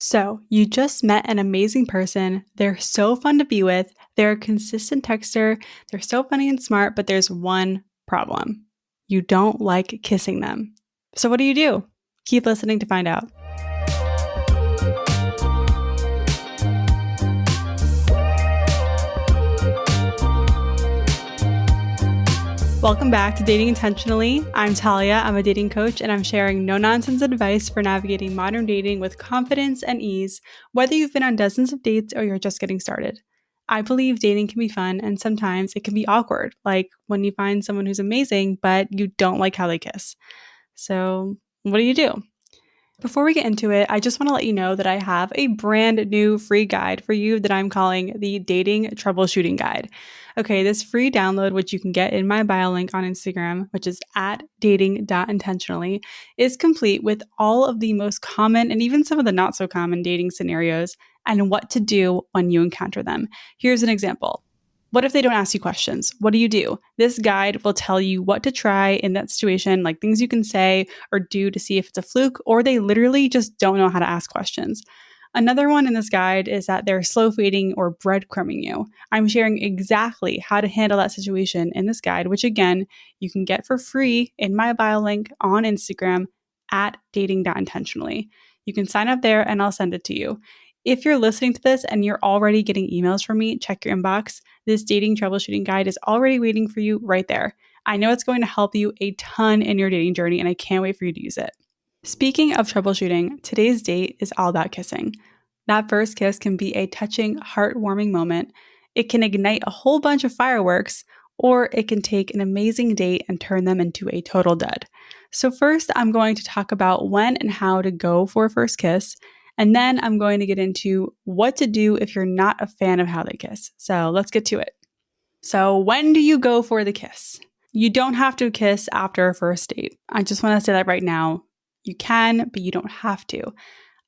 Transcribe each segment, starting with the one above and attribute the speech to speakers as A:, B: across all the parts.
A: So, you just met an amazing person. They're so fun to be with. They're a consistent texter. They're so funny and smart, but there's one problem. You don't like kissing them. So, what do you do? Keep listening to find out. Welcome back to Dating Intentionally. I'm Talia. I'm a dating coach, and I'm sharing no-nonsense advice for navigating modern dating with confidence and ease, whether you've been on dozens of dates or you're just getting started. I believe dating can be fun, and sometimes it can be awkward, like when you find someone who's amazing, but you don't like how they kiss. So, what do you do? Before we get into it, I just want to let you know that I have a brand new free guide for you that I'm calling the Dating Troubleshooting Guide. Okay, this free download, which you can get in my bio link on Instagram, which is at dating.intentionally, is complete with all of the most common and even some of the not so common dating scenarios and what to do when you encounter them. Here's an example. What if they don't ask you questions? What do? This guide will tell you what to try in that situation, like things you can say or do to see if it's a fluke, or they literally just don't know how to ask questions. Another one in this guide is that they're slow fading or breadcrumbing you. I'm sharing exactly how to handle that situation in this guide, which again, you can get for free in my bio link on Instagram at dating.intentionally. You can sign up there and I'll send it to you. If you're listening to this and you're already getting emails from me, check your inbox. This dating troubleshooting guide is already waiting for you right there. I know it's going to help you a ton in your dating journey, and I can't wait for you to use it. Speaking of troubleshooting, today's date is all about kissing. That first kiss can be a touching, heartwarming moment. It can ignite a whole bunch of fireworks, or it can take an amazing date and turn them into a total dud. So, first, I'm going to talk about when and how to go for a first kiss. And then I'm going to get into what to do if you're not a fan of how they kiss. So let's get to it. So, when do you go for the kiss? You don't have to kiss after a first date. I just want to say that right now. You can, but you don't have to.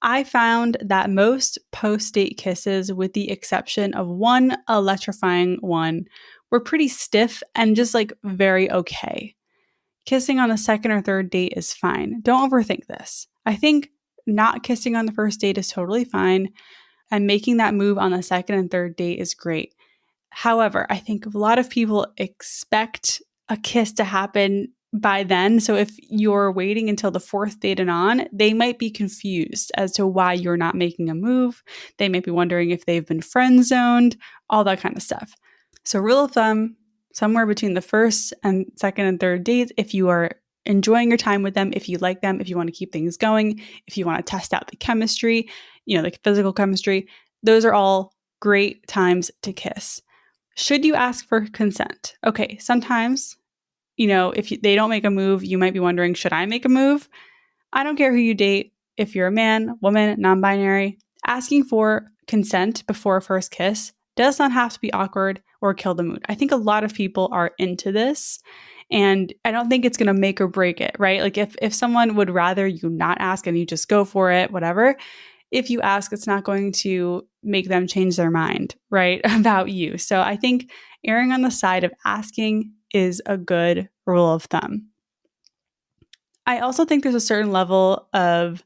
A: I found that most post-date kisses, with the exception of one electrifying one, were pretty stiff and just like very okay. Kissing on the second or third date is fine. Don't overthink this. I think not kissing on the first date is totally fine, and making that move on the second and third date is great. However, I think a lot of people expect a kiss to happen by then. So if you're waiting until the fourth date and on, they might be confused as to why you're not making a move. They might be wondering if they've been friend zoned, all that kind of stuff. So rule of thumb, somewhere between the first and second and third dates, if you are enjoying your time with them, if you like them, if you want to keep things going, if you want to test out the chemistry, the physical chemistry, those are all great times to kiss. Should you ask for consent? Okay, sometimes, if they don't make a move, you might be wondering, should I make a move? I don't care who you date. If you're a man, woman, non-binary, asking for consent before a first kiss does not have to be awkward or kill the mood. I think a lot of people are into this, and I don't think it's going to make or break it, right? Like if someone would rather you not ask and you just go for it, whatever, if you ask, it's not going to make them change their mind, right, about you. So I think erring on the side of asking is a good rule of thumb. I also think there's a certain level of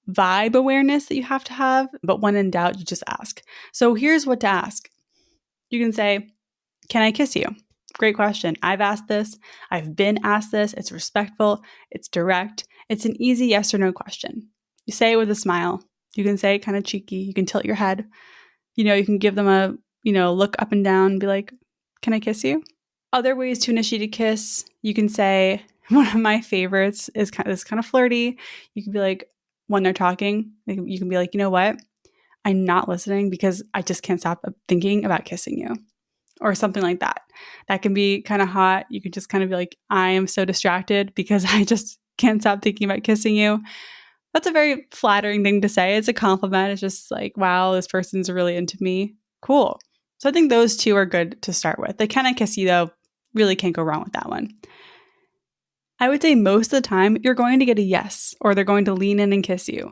A: vibe awareness that you have to have, but when in doubt, you just ask. So here's what to ask. You can say, can I kiss you? Great question. I've asked this. I've been asked this. It's respectful. It's direct. It's an easy yes or no question. You say it with a smile. You can say it kind of cheeky. You can tilt your head. You can give them a, look up and down and be like, can I kiss you? Other ways to initiate a kiss, you can say, one of my favorites is kind of flirty. You can be like, when they're talking, you can be like, you know what? I'm not listening because I just can't stop thinking about kissing you, or something like that. That can be kind of hot. You can just kind of be like, I am so distracted because I just can't stop thinking about kissing you. That's a very flattering thing to say. It's a compliment. It's just like, wow, this person's really into me. Cool. So I think those two are good to start with. The can I kiss you, though, really can't go wrong with that one. I would say most of the time you're going to get a yes, or they're going to lean in and kiss you.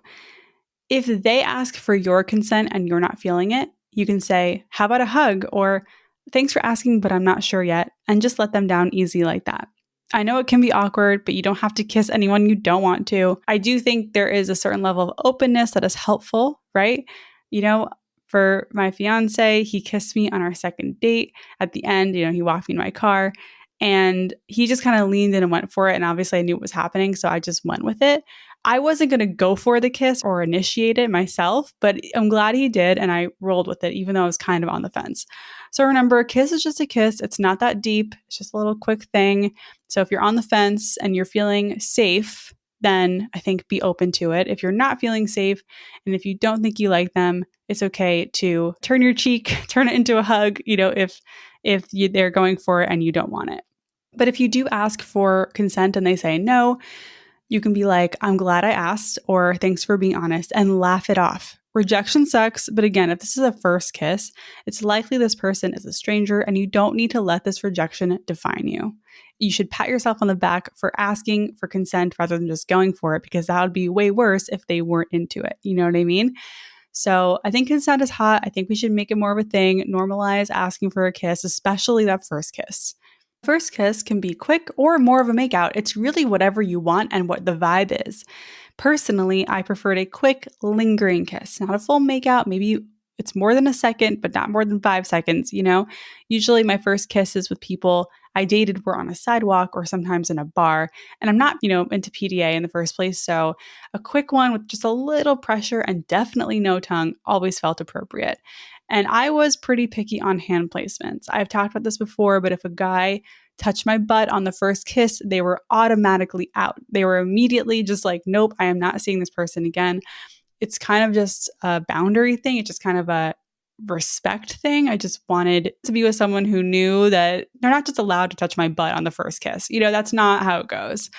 A: If they ask for your consent and you're not feeling it, you can say, how about a hug? Or thanks for asking, but I'm not sure yet. And just let them down easy like that. I know it can be awkward, but you don't have to kiss anyone you don't want to. I do think there is a certain level of openness that is helpful, right? You know, for my fiance, he kissed me on our second date. At the end, he walked me in my car and he just kind of leaned in and went for it. And obviously, I knew what was happening. So I just went with it. I wasn't going to go for the kiss or initiate it myself, but I'm glad he did. And I rolled with it, even though I was kind of on the fence. So remember, a kiss is just a kiss. It's not that deep, it's just a little quick thing. So if you're on the fence and you're feeling safe, then I think be open to it. If you're not feeling safe and if you don't think you like them, it's okay to turn your cheek, turn it into a hug, if they're going for it and you don't want it. But if you do ask for consent and they say no, you can be like, I'm glad I asked, or thanks for being honest, and laugh it off. Rejection sucks, but again, if this is a first kiss, it's likely this person is a stranger and you don't need to let this rejection define you. You should pat yourself on the back for asking for consent rather than just going for it, because that would be way worse if they weren't into it. You know what I mean? So I think consent is hot. I think we should make it more of a thing, normalize asking for a kiss, especially that first kiss. First kiss can be quick or more of a makeout. It's really whatever you want and what the vibe is. Personally, I preferred a quick, lingering kiss, not a full makeout. Maybe it's more than a second, but not more than 5 seconds, Usually my first kisses with people I dated were on a sidewalk or sometimes in a bar. And I'm not, into PDA in the first place. So a quick one with just a little pressure and definitely no tongue always felt appropriate. And I was pretty picky on hand placements. I've talked about this before, but if a guy touched my butt on the first kiss, they were automatically out. They were immediately just like, nope, I am not seeing this person again. It's kind of just a boundary thing. It's just kind of a respect thing. I just wanted to be with someone who knew that they're not just allowed to touch my butt on the first kiss. That's not how it goes.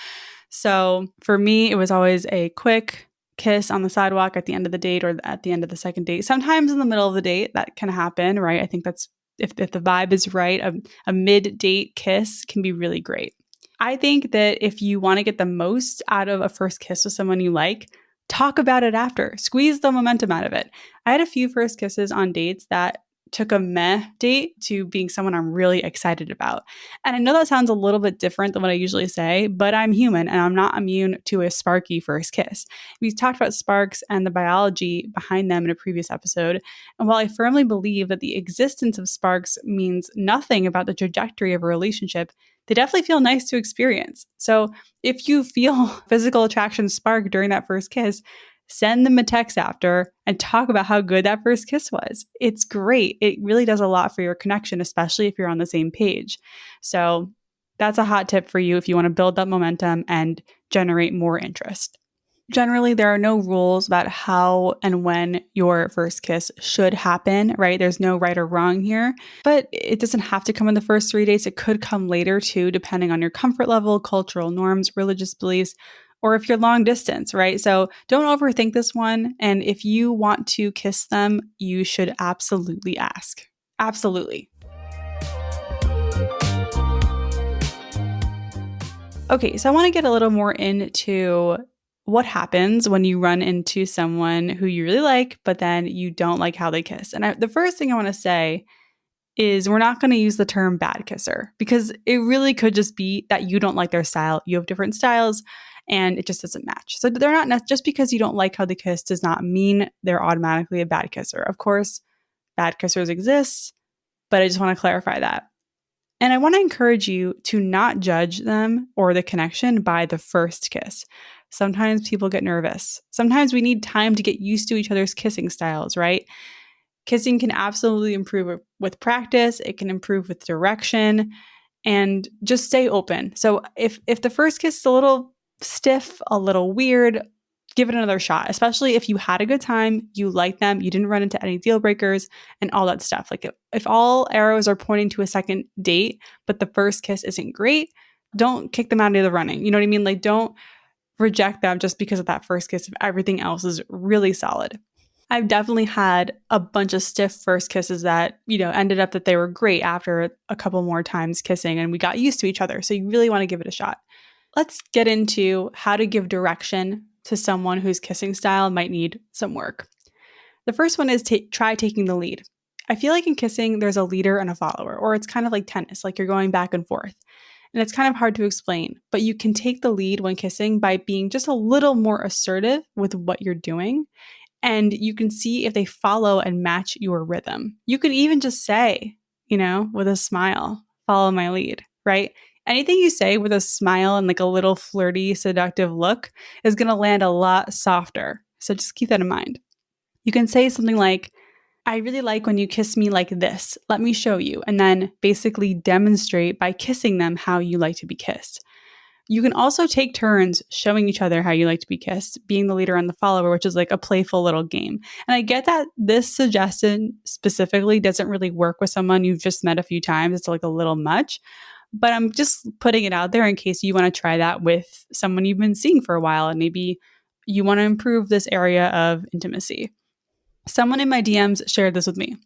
A: So for me, it was always a quick kiss on the sidewalk at the end of the date or at the end of the second date. Sometimes in the middle of the date, that can happen, right? I think that's if the vibe is right, a mid-date kiss can be really great. I think that if you want to get the most out of a first kiss with someone you like, talk about it after. Squeeze the momentum out of it. I had a few first kisses on dates that took a meh date to being someone I'm really excited about. And I know that sounds a little bit different than what I usually say, but I'm human and I'm not immune to a sparky first kiss. We talked about sparks and the biology behind them in a previous episode. And while I firmly believe that the existence of sparks means nothing about the trajectory of a relationship, they definitely feel nice to experience. So if you feel physical attraction spark during that first kiss, send them a text after and talk about how good that first kiss was. It's great. It really does a lot for your connection, especially if you're on the same page. So that's a hot tip for you if you want to build that momentum and generate more interest. Generally, there are no rules about how and when your first kiss should happen, right? There's no right or wrong here, but it doesn't have to come in the first 3 days. It could come later too, depending on your comfort level, cultural norms, religious beliefs, or if you're long distance, right? So don't overthink this one. And if you want to kiss them, you should absolutely ask. Absolutely. Okay, so I want to get a little more into what happens when you run into someone who you really like, but then you don't like how they kiss. And the first thing I want to say is we're not going to use the term bad kisser because it really could just be that you don't like their style. You have different styles and it just doesn't match. So they're not just because you don't like how they kiss does not mean they're automatically a bad kisser. Of course, bad kissers exist, but I just want to clarify that. And I want to encourage you to not judge them or the connection by the first kiss. Sometimes people get nervous. Sometimes we need time to get used to each other's kissing styles, right? Kissing can absolutely improve with practice. It can improve with direction and just stay open. So if the first kiss is a little stiff, a little weird, give it another shot, especially if you had a good time, you like them, you didn't run into any deal breakers and all that stuff. Like if all arrows are pointing to a second date, but the first kiss isn't great, don't kick them out of the running. You know what I mean? Like don't reject them just because of that first kiss if everything else is really solid. I've definitely had a bunch of stiff first kisses that, ended up that they were great after a couple more times kissing and we got used to each other. So you really want to give it a shot. Let's get into how to give direction to someone whose kissing style might need some work. The first one is try taking the lead. I feel like in kissing, there's a leader and a follower, or it's kind of like tennis, like you're going back and forth. And it's kind of hard to explain, but you can take the lead when kissing by being just a little more assertive with what you're doing. And you can see if they follow and match your rhythm. You could even just say, with a smile, follow my lead, right? Anything you say with a smile and like a little flirty, seductive look is going to land a lot softer. So just keep that in mind. You can say something like, I really like when you kiss me like this. Let me show you. And then basically demonstrate by kissing them how you like to be kissed. You can also take turns showing each other how you like to be kissed, being the leader and the follower, which is like a playful little game. And I get that this suggestion specifically doesn't really work with someone you've just met a few times. It's like a little much, but I'm just putting it out there in case you want to try that with someone you've been seeing for a while and maybe you want to improve this area of intimacy. Someone in my DMs shared this with me.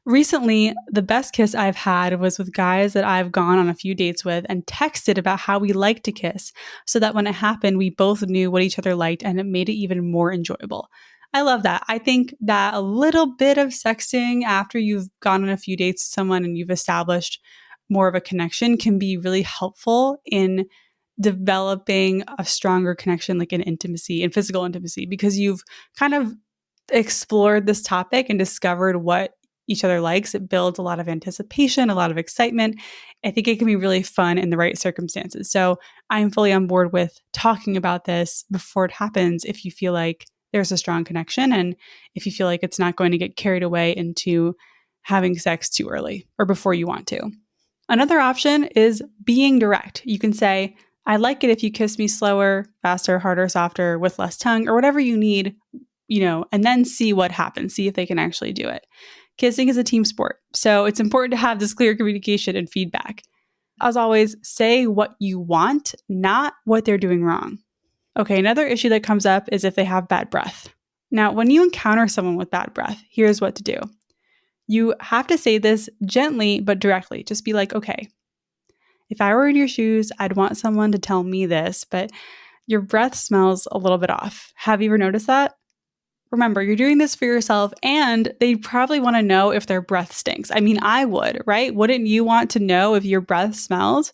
A: Recently, the best kiss I've had was with guys that I've gone on a few dates with and texted about how we like to kiss so that when it happened, we both knew what each other liked and it made it even more enjoyable. I love that. I think that a little bit of sexting after you've gone on a few dates with someone and you've established more of a connection can be really helpful in developing a stronger connection, like in intimacy and physical intimacy, because you've kind of explored this topic and discovered what each other likes. It builds a lot of anticipation, a lot of excitement. I think it can be really fun in the right circumstances. So I'm fully on board with talking about this before it happens if you feel like there's a strong connection and if you feel like it's not going to get carried away into having sex too early or before you want to. Another option is being direct. You can say, I like it if you kiss me slower, faster, harder, softer, with less tongue, or whatever you need, and then see what happens, see if they can actually do it. Kissing is a team sport, so it's important to have this clear communication and feedback. As always, say what you want, not what they're doing wrong. Okay, another issue that comes up is if they have bad breath. Now, when you encounter someone with bad breath, here's what to do. You have to say this gently but directly. Just be like, okay, if I were in your shoes, I'd want someone to tell me this, but your breath smells a little bit off. Have you ever noticed that? Remember, you're doing this for yourself, and they probably want to know if their breath stinks. I mean, I would, right? Wouldn't you want to know if your breath smells?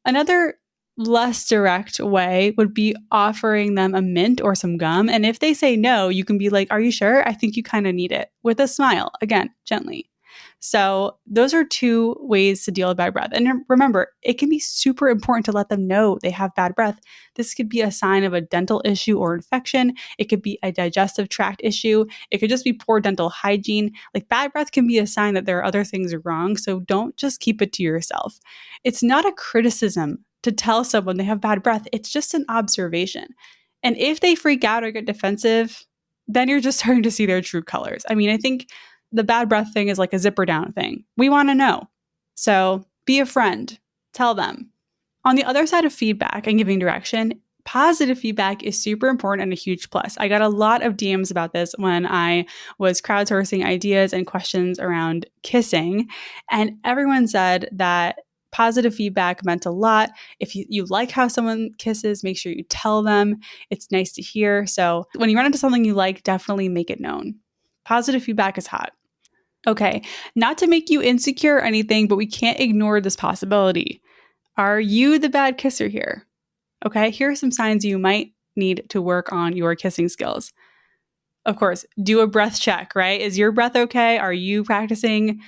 A: Another less direct way would be offering them a mint or some gum. And if they say no, you can be like, are you sure? I think you kind of need it, with a smile. Again, gently. So those are two ways to deal with bad breath. And remember, it can be super important to let them know they have bad breath. This could be a sign of a dental issue or infection. It could be a digestive tract issue. It could just be poor dental hygiene. Like, bad breath can be a sign that there are other things wrong. So don't just keep it to yourself. It's not a criticism to tell someone they have bad breath. It's just an observation. And if they freak out or get defensive, then you're just starting to see their true colors. I mean, I think the bad breath thing is like a zipper down thing. We want to know. So be a friend. Tell them. On the other side of feedback and giving direction, positive feedback is super important and a huge plus. I got a lot of DMs about this when I was crowdsourcing ideas and questions around kissing. And everyone said that positive feedback meant a lot. If you like how someone kisses, make sure you tell them. It's nice to hear. So when you run into something you like, definitely make it known. Positive feedback is hot. Okay, not to make you insecure or anything, but we can't ignore this possibility. Are you the bad kisser here? Okay, here are some signs you might need to work on your kissing skills. Of course, do a breath check, right? Is your breath okay? Are you practicing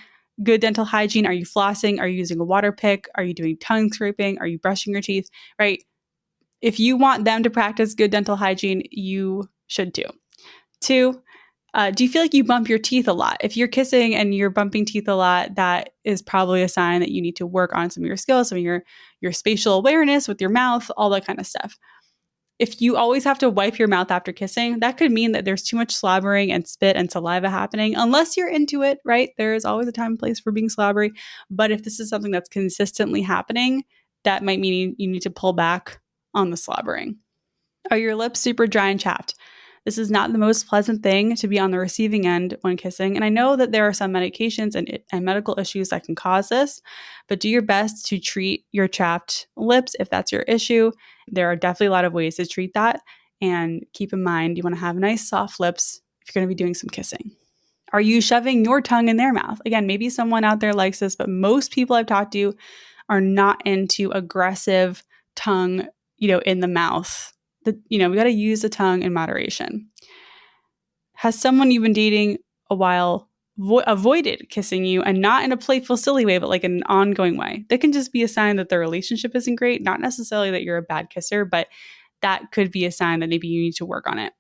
A: good dental hygiene? Are you flossing? Are you using a water pick? Are you doing tongue scraping? Are you brushing your teeth, right? If you want them to practice good dental hygiene, you should too. 2, do you feel like you bump your teeth a lot? If you're kissing and you're bumping teeth a lot, that is probably a sign that you need to work on some of your skills, some of your spatial awareness with your mouth, all that kind of stuff. If you always have to wipe your mouth after kissing, that could mean that there's too much slobbering and spit and saliva happening, unless you're into it, right? There is always a time and place for being slobbery. But if this is something that's consistently happening, that might mean you need to pull back on the slobbering. Are your lips super dry and chapped? This is not the most pleasant thing to be on the receiving end when kissing. And I know that there are some medications and medical issues that can cause this, but do your best to treat your chapped lips if that's your issue. There are definitely a lot of ways to treat that. And keep in mind, you want to have nice, soft lips if you're going to be doing some kissing. Are you shoving your tongue in their mouth? Again, maybe someone out there likes this, but most people I've talked to are not into aggressive tongue, in the mouth. We got to use the tongue in moderation. Has someone you've been dating a while avoided kissing you, and not in a playful, silly way, but like in an ongoing way? That can just be a sign that their relationship isn't great. Not necessarily that you're a bad kisser, but that could be a sign that maybe you need to work on it.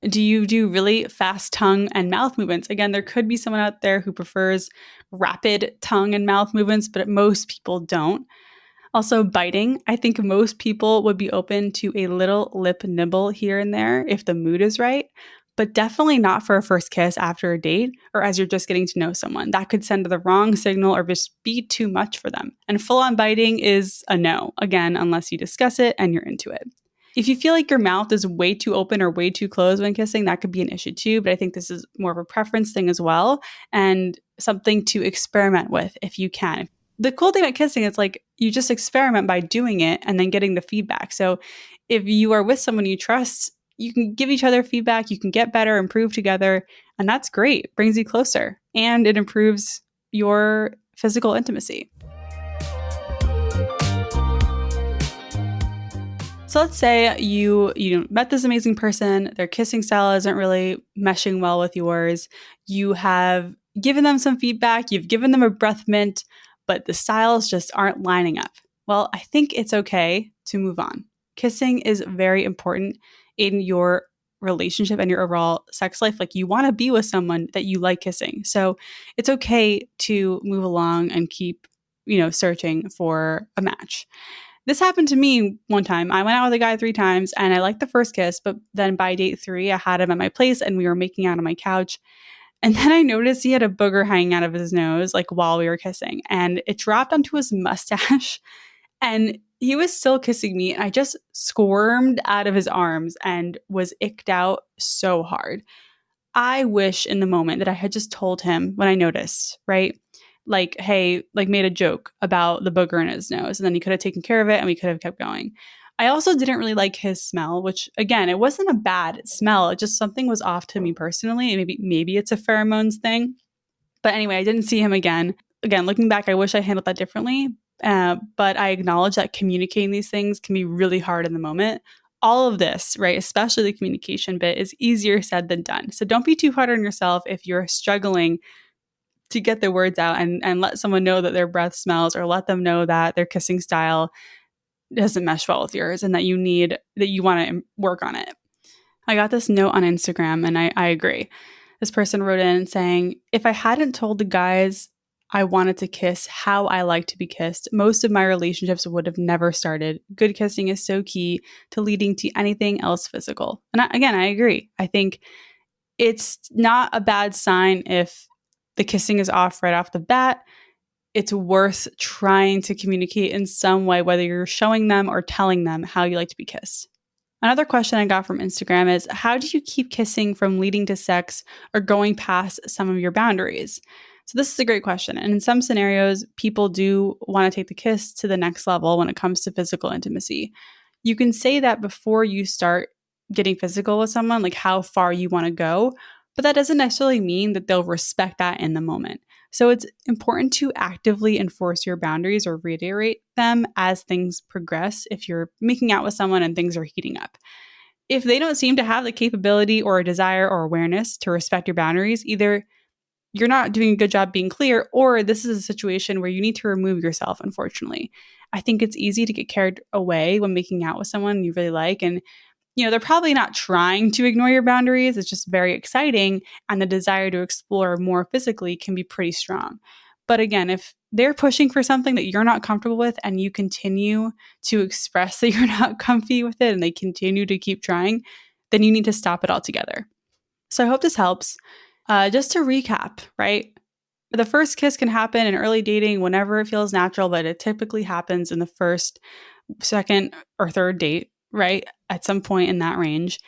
A: Do you do really fast tongue and mouth movements? Again, there could be someone out there who prefers rapid tongue and mouth movements, but most people don't. Also, biting. I think most people would be open to a little lip nibble here and there if the mood is right, but definitely not for a first kiss after a date or as you're just getting to know someone. That could send the wrong signal or just be too much for them. And full on biting is a no, again, unless you discuss it and you're into it. If you feel like your mouth is way too open or way too closed when kissing, that could be an issue too. But I think this is more of a preference thing as well, and something to experiment with if you can. The cool thing about kissing is like you just experiment by doing it and then getting the feedback. So if you are with someone you trust, you can give each other feedback, you can get better, improve together, and that's great. Brings you closer and it improves your physical intimacy. So let's say you met this amazing person, their kissing style isn't really meshing well with yours. You have given them some feedback, you've given them a breath mint, but the styles just aren't lining up. Well, I think it's okay to move on. Kissing is very important in your relationship and your overall sex life. Like, you want to be with someone that you like kissing. So it's okay to move along and keep, searching for a match. This happened to me one time. I went out with a guy 3 times and I liked the first kiss, but then by date 3, I had him at my place and we were making out on my couch. And then I noticed he had a booger hanging out of his nose, like while we were kissing, and it dropped onto his mustache. And he was still kissing me. And I just squirmed out of his arms and was icked out so hard. I wish in the moment that I had just told him when I noticed, right? Like, hey, like made a joke about the booger in his nose, and then he could have taken care of it and we could have kept going. I also didn't really like his smell, which again, it wasn't a bad smell. It just something was off to me personally. And maybe it's a pheromones thing. But anyway, I didn't see him again. Again, looking back, I wish I handled that differently. But I acknowledge that communicating these things can be really hard in the moment. All of this, right, especially the communication bit, is easier said than done. So don't be too hard on yourself if you're struggling to get the words out and let someone know that their breath smells, or let them know that their kissing style doesn't mesh well with yours and that you want to work on it. I got this note on Instagram and I agree. This person wrote in saying, if I hadn't told the guys I wanted to kiss how I like to be kissed, most of my relationships would have never started. Good kissing is so key to leading to anything else physical. And I agree. I think it's not a bad sign if the kissing is off right off the bat. It's worth trying to communicate in some way, whether you're showing them or telling them how you like to be kissed. Another question I got from Instagram is, how do you keep kissing from leading to sex or going past some of your boundaries? So this is a great question. And in some scenarios, people do want to take the kiss to the next level when it comes to physical intimacy. You can say that before you start getting physical with someone, like how far you want to go, but that doesn't necessarily mean that they'll respect that in the moment. So it's important to actively enforce your boundaries or reiterate them as things progress if you're making out with someone and things are heating up. If they don't seem to have the capability or a desire or awareness to respect your boundaries, either you're not doing a good job being clear, or this is a situation where you need to remove yourself, unfortunately. I think it's easy to get carried away when making out with someone you really like, and they're probably not trying to ignore your boundaries. It's just very exciting. And the desire to explore more physically can be pretty strong. But again, if they're pushing for something that you're not comfortable with and you continue to express that you're not comfy with it and they continue to keep trying, then you need to stop it altogether. So I hope this helps. Just to recap, right? The first kiss can happen in early dating whenever it feels natural, but it typically happens in the first, second, or third date, right? At some point in that range.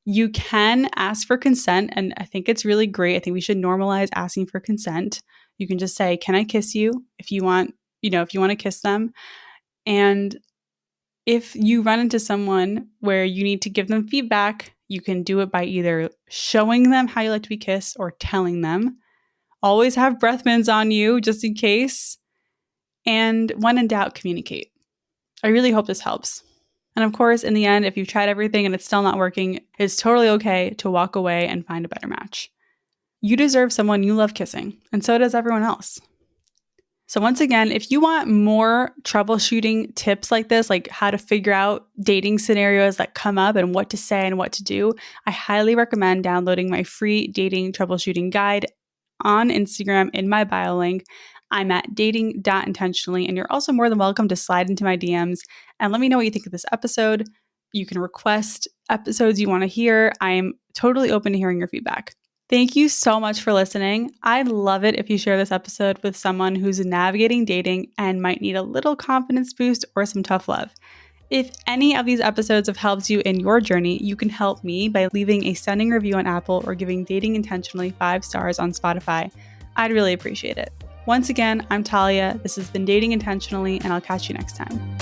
A: You can ask for consent, and I think it's really great. I think we should normalize asking for consent. You can just say, "Can I kiss you?" if you want, if you want to kiss them. And if you run into someone where you need to give them feedback, you can do it by either showing them how you like to be kissed or telling them. Always have breath mints on you just in case. And when in doubt, communicate. I really hope this helps. And of course, in the end, if you've tried everything and it's still not working, it's totally okay to walk away and find a better match. You deserve someone you love kissing, and so does everyone else. So once again, if you want more troubleshooting tips like this, like how to figure out dating scenarios that come up and what to say and what to do, I highly recommend downloading my free dating troubleshooting guide on Instagram in my bio link. I'm at dating.intentionally, and you're also more than welcome to slide into my DMs and let me know what you think of this episode. You can request episodes you want to hear. I'm totally open to hearing your feedback. Thank you so much for listening. I'd love it if you share this episode with someone who's navigating dating and might need a little confidence boost or some tough love. If any of these episodes have helped you in your journey, you can help me by leaving a stunning review on Apple or giving Dating Intentionally 5 stars on Spotify. I'd really appreciate it. Once again, I'm Talia. This has been Dating Intentionally, and I'll catch you next time.